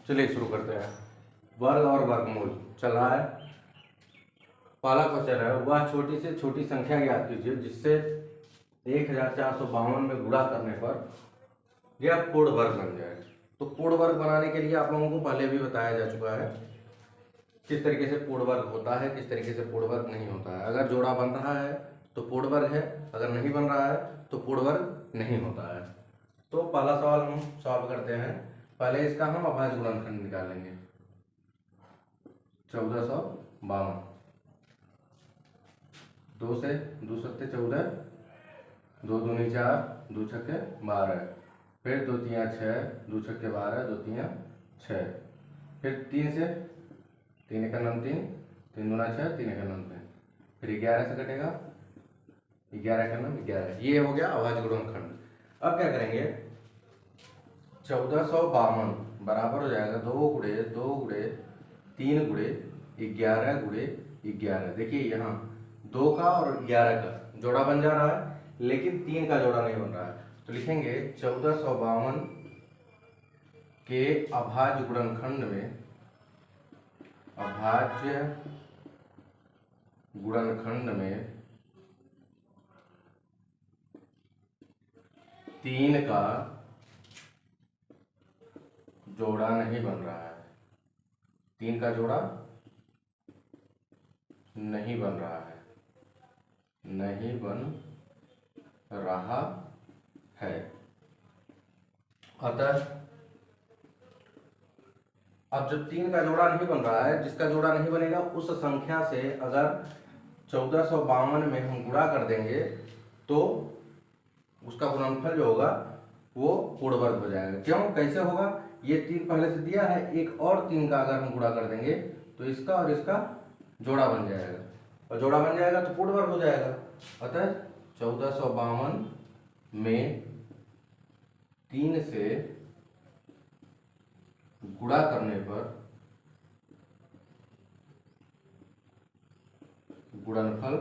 चलिए शुरू करते हैं। वर्ग और वर्गमूल चल रहा है। पहला क्वेश्चन है, वह छोटी से छोटी संख्या ज्ञात कीजिए जिससे 1452 में गुणा करने पर यह पूर्ण वर्ग बन जाए। तो पूर्ण वर्ग बनाने के लिए आप लोगों को पहले भी बताया जा चुका है किस तरीके से पूर्ण वर्ग होता है, किस तरीके से पूर्ण वर्ग नहीं होता है। अगर जोड़ा बन रहा है तो पूर्ण वर्ग है, अगर नहीं बन रहा है तो पूर्ण वर्ग नहीं होता है। तो पहला सवाल हम सॉल्व करते हैं। पहले इसका हम अभाज्य गुणनखंड निकालेंगे। 1452, 2 से 2 सत्ते 14, 2 दूनी 4, 2 छक्के 12, फिर 2 तियाँ 6, 2 छक्के 12, 2 तियाँ 6, फिर 3 से 3 एक 9 3, 3 दूना 6, 3 एक 9 3, फिर 11 से कटेगा 11 का 9 11। ये हो गया अभाज्य गुणनखंड। अब क्या करेंगे, 1452 बराबर हो जाएगा 2 गुणे 2 गुणे 3 गुणे 11 गुणे 11। देखिए यहाँ 2 का और 11 का जोड़ा बन जा रहा है, लेकिन 3 का जोड़ा नहीं बन रहा है। तो लिखेंगे 1452 के अभाज्य गुणनखंड में, अभाज्य गुणनखंड में 3 का जोड़ा नहीं बन रहा है। 3 का जोड़ा नहीं बन रहा है, नहीं बन रहा है। अतः अब जब 3 का जोड़ा नहीं बन रहा है, जिसका जोड़ा नहीं बनेगा उस संख्या से अगर 1452 में हम गुणा कर देंगे तो उसका गुणनफल जो होगा वो पूर्ण वर्ग हो जाएगा। क्यों, कैसे होगा, ये 3 पहले से दिया है, एक और 3 का अगर हम गुणा कर देंगे तो इसका और इसका जोड़ा बन जाएगा, और जोड़ा बन जाएगा तो पूर्ण वर्ग हो जाएगा। अतः 1452 में 3 से गुणा करने पर गुणनफल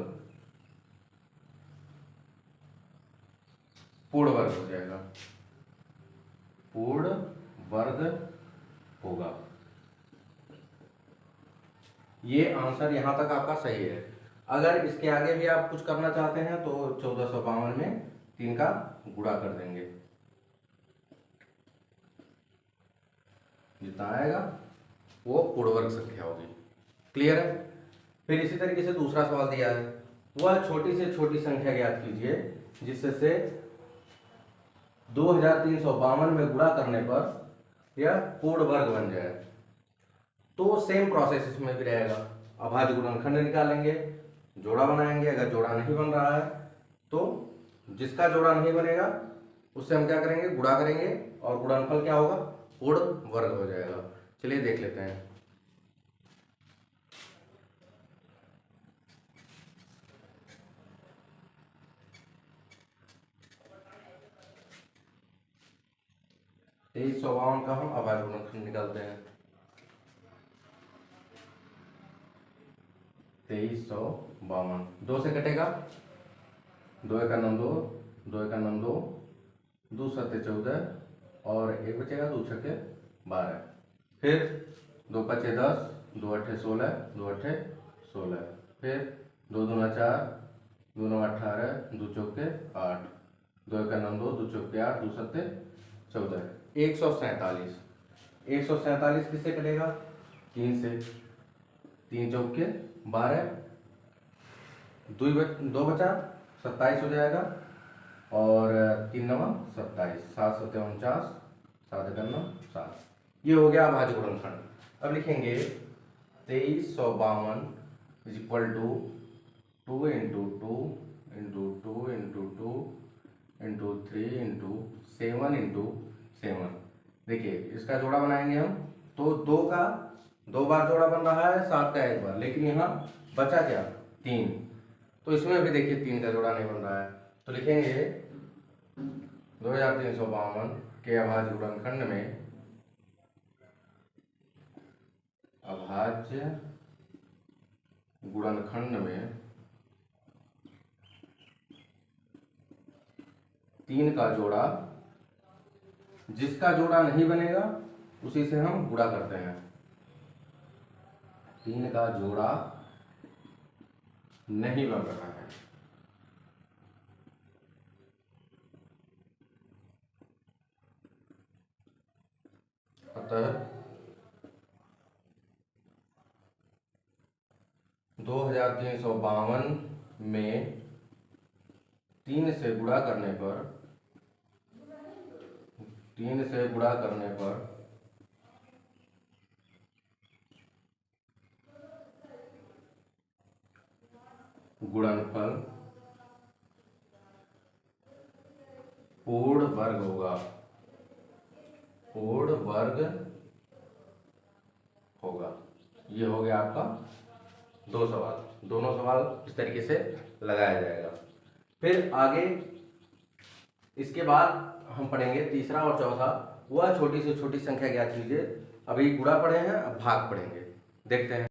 पूर्ण वर्ग हो जाएगा, पूर्ण वर्ग होगा। ये आंसर यहां तक आपका सही है। अगर इसके आगे भी आप कुछ करना चाहते हैं तो 1452 में 3 का गुणा कर देंगे, जितना आएगा वो पूर्ण वर्ग संख्या होगी। क्लियर है। फिर इसी तरीके से दूसरा सवाल दिया है, वह छोटी से छोटी संख्या ज्ञात कीजिए जिससे 2352 में गुणा करने पर यह पूर्ण वर्ग बन जाए। तो सेम प्रोसेस इसमें भी रहेगा। अभाज्य गुणनखंड निकालेंगे, जोड़ा बनाएंगे, अगर जोड़ा नहीं बन रहा है तो जिसका जोड़ा नहीं बनेगा उससे हम क्या करेंगे, गुणा करेंगे, और गुणनफल क्या होगा, पूर्ण वर्ग हो जाएगा। चलिए देख लेते हैं। तेईस 2352 का हम अभाज्य गुणनखंड निकालते हैं। 2352 2 से कटेगा, 2 एक 9 2, 2 एक 9 2, 2 सत्ते 14, और 1 बचेगा, 2 छक्के 12, फिर 2 पचे 10, 2 अट्ठे 16, 2 अट्ठे 16, फिर 2 दूना 4, 2 नौ 18, 2 चौके 8, 2 एक 9 2, 2 चौके 8, 2 सत्ते 14, 147। 147 किससे कटेगा, 3 से, 3 चौके 12, 2 बचा 27 हो जाएगा, और 3 नवा 27, 7 सत्ते 49, 7 एक 9 7। ये हो गया अभाज्य गुणनखंड। अब लिखेंगे 2352 is equal to 2 into 2 into 2 into 2 into 3 into 7 into 7। देखिए इसका जोड़ा बनाएंगे हम तो 2 का 2 बार जोड़ा बन रहा है, 7 का 1 बार, लेकिन यहाँ बचा क्या, 3। तो इसमें भी देखिए 3 का जोड़ा नहीं बन रहा है। तो लिखेंगे 2352 के अभाज्य गुणनखंड में, अभाज्य गुणनखंड में 3 का जोड़ा, जिसका जोड़ा नहीं बनेगा उसी से हम गुणा करते हैं। 3 का जोड़ा नहीं बन रहा है। अतः 2352 में 3 से गुणा करने पर गुणनफल पूर्ण वर्ग होगा। ये हो गया आपका 2 सवाल। दोनों सवाल इस तरीके से लगाया जाएगा। फिर आगे इसके बाद हम पढ़ेंगे तीसरा और चौथा, वह छोटी से छोटी संख्या ज्ञात कीजिए। अभी गुणा पढ़े हैं, अब भाग पढ़ेंगे। देखते हैं।